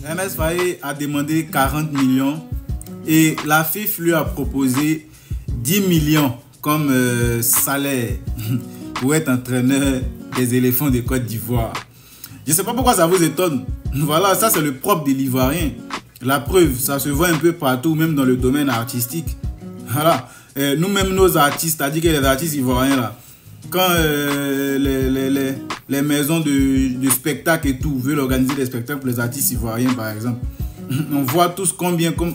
MS Faye a demandé 40 millions et la FIFA lui a proposé 10 millions comme salaire pour être entraîneur des éléphants de Côte d'Ivoire. Je ne sais pas pourquoi ça vous étonne. Voilà, ça c'est le propre de l'Ivoirien. La preuve, ça se voit un peu partout, même dans le domaine artistique. Voilà, nous-mêmes, nos artistes, c'est-à-dire que les artistes ivoiriens là, quand les maisons de spectacle et tout veulent organiser des spectacles pour les artistes ivoiriens par exemple, on voit tous combien comme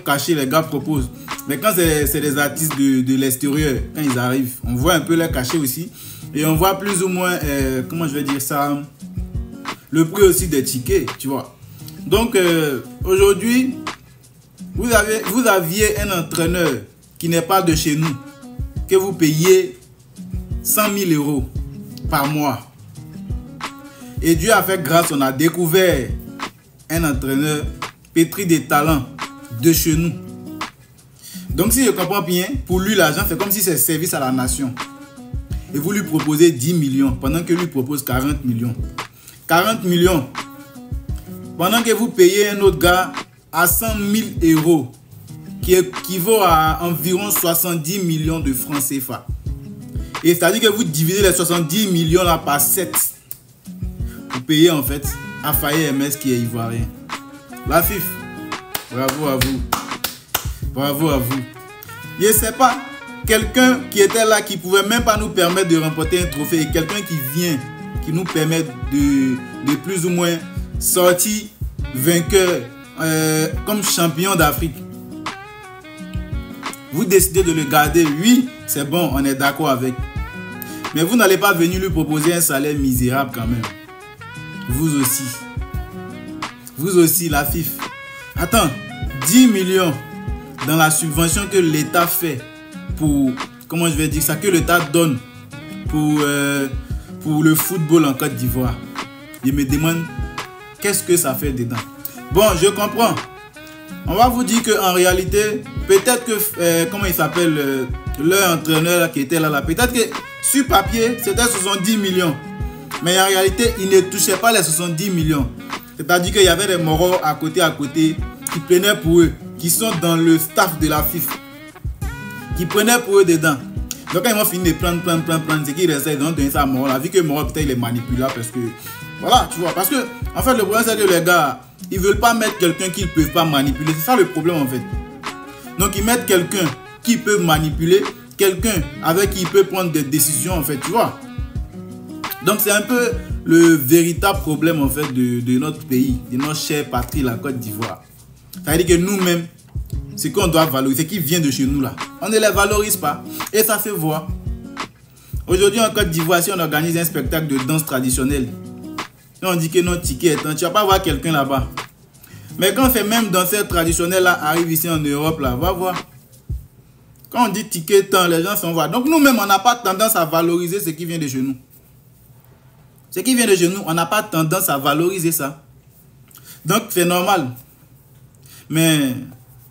cachet les gars proposent. Mais quand c'est des artistes de l'extérieur, quand ils arrivent, on voit un peu les cachets aussi. Et on voit plus ou moins, comment je vais dire ça, le prix aussi des tickets, tu vois. Donc aujourd'hui, vous aviez un entraîneur qui n'est pas de chez nous, que vous payez 100 000 euros par mois. Et Dieu a fait grâce, on a découvert un entraîneur pétri de talents de chez nous. Donc si je comprends bien, pour lui l'argent c'est comme si c'est service à la nation. Et vous lui proposez 10 millions pendant que lui propose 40 millions. 40 millions. Pendant que vous payez un autre gars à 100 000 euros, qui équivaut à environ 70 millions de francs CFA. Et c'est-à-dire que vous divisez les 70 millions là par 7. Vous payez en fait à Faye MS qui est ivoirien. La FIFA, bravo à vous. Bravo à vous. Je ne sais pas, quelqu'un qui était là, qui ne pouvait même pas nous permettre de remporter un trophée, et quelqu'un qui vient, qui nous permet de plus ou moins sortir vainqueur comme champion d'Afrique. Vous décidez de le garder, oui, c'est bon, on est d'accord avec. Mais vous n'allez pas venir lui proposer un salaire misérable quand même. Vous aussi. Vous aussi, la FIFA. Attends, 10 millions dans la subvention que l'État fait pour, comment je vais dire ça, que l'État donne pour le football en Côte d'Ivoire. Je me demande qu'est-ce que ça fait dedans. Bon, je comprends. On va vous dire qu'en réalité, peut-être que, comment il s'appelle, leur entraîneur qui était là, peut-être que sur papier, c'était 70 millions. Mais en réalité, il ne touchait pas les 70 millions. C'est-à-dire qu'il y avait des moraux à côté qui prenaient pour eux, qui sont dans le staff de la FIFA, qui prenaient pour eux dedans. Donc quand ils vont finir de prendre, c'est qu'ils restent, ils vont donner ça à Moro. La vie que Moro peut-être il est manipulable parce que, voilà, tu vois, parce que, en fait, le problème c'est que les gars, ils veulent pas mettre quelqu'un qu'ils ne peuvent pas manipuler. C'est ça le problème en fait. Donc ils mettent quelqu'un qui peut manipuler, quelqu'un avec qui il peut prendre des décisions en fait, tu vois. Donc c'est un peu le véritable problème en fait de notre pays, de notre chère patrie, la Côte d'Ivoire. Ça veut dire que nous-mêmes, ce qu'on doit valoriser, ce qui vient de chez nous là, on ne les valorise pas et ça se voit. Aujourd'hui en Côte d'Ivoire, si on organise un spectacle de danse traditionnelle, et on dit que notre ticket est temps, tu vas pas voir quelqu'un là-bas. Mais quand ces mêmes danseurs traditionnels là arrivent ici en Europe là, va voir. Quand on dit ticket temps, les gens s'en vont. Donc nous-mêmes, on n'a pas tendance à valoriser ce qui vient de chez nous. Ce qui vient de chez nous, on n'a pas tendance à valoriser ça. Donc c'est normal. Mais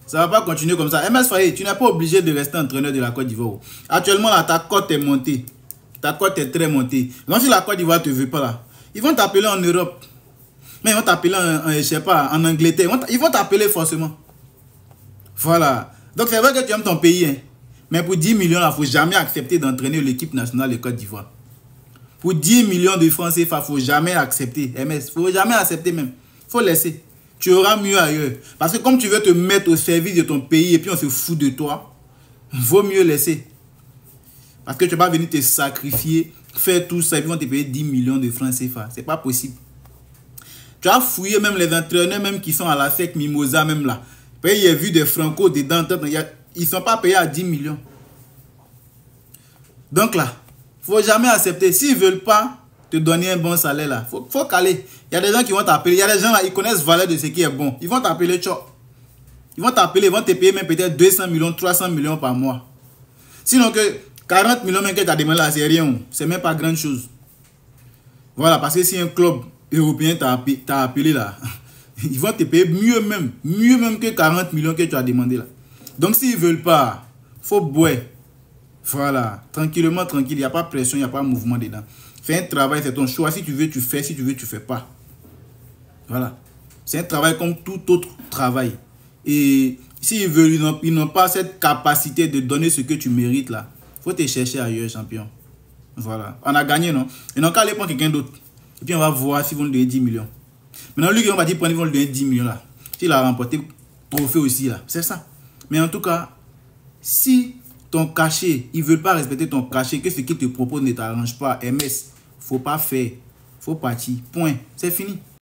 ça ne va pas continuer comme ça. MS Faye, tu n'es pas obligé de rester entraîneur de la Côte d'Ivoire. Actuellement, là, ta cote est montée. Ta cote est très montée. Donc si la Côte d'Ivoire ne te veut pas là, ils vont t'appeler en Europe. Mais ils vont t'appeler je sais pas, en Angleterre. Ils vont t'appeler forcément. Voilà. Donc c'est vrai que tu aimes ton pays. Hein. Mais pour 10 millions, il ne faut jamais accepter d'entraîner l'équipe nationale de Côte d'Ivoire. Pour 10 millions de francs CFA, il ne faut jamais accepter. MS, il ne faut jamais accepter même. Il faut laisser. Tu auras mieux ailleurs. Parce que comme tu veux te mettre au service de ton pays et puis on se fout de toi, il vaut mieux laisser. Parce que tu ne vas pas venir te sacrifier, faire tout ça et puis on te payer 10 millions de francs CFA. Ce n'est pas possible. Tu as fouillé même les entraîneurs même qui sont à la SEC Mimosa même là. Il y a vu des francos dedans. Ils ne sont pas payés à 10 millions. Donc là, il ne faut jamais accepter. S'ils ne veulent pas te donner un bon salaire là, il faut caler. Il y a des gens qui vont t'appeler. Il y a des gens là, ils connaissent valeur de ce qui est bon. Ils vont t'appeler tchop. Ils vont t'appeler, ils vont te payer même peut-être 200 millions, 300 millions par mois. Sinon que 40 millions même que tu as demandé là, c'est rien. C'est même pas grand chose. Voilà, parce que si un club européen t'a appelé là, ils vont te payer mieux même que 40 millions que tu as demandé là. Donc s'ils ne veulent pas, il faut boire. Voilà, tranquillement, tranquille, il n'y a pas de pression, il n'y a pas de mouvement dedans. Fais un travail, c'est ton choix. Si tu veux, tu fais. Si tu veux, tu ne fais pas. Voilà. C'est un travail comme tout autre travail. Et s'ils veulent, ils n'ont pas cette capacité de donner ce que tu mérites là. Il faut te chercher ailleurs, champion. Voilà. On a gagné, non? Et donc, allez prendre quelqu'un d'autre. Et puis, on va voir s'ils vont lui donner 10 millions. Maintenant, lui, on va dire, ils vont lui donner 10 millions là. S'il a remporté le trophée aussi là. C'est ça. Mais en tout cas, si ton cachet, ils ne veulent pas respecter ton cachet, que ce qu'ils te proposent ne t'arrange pas, MS, faut pas faire. Faut partir. Point. C'est fini.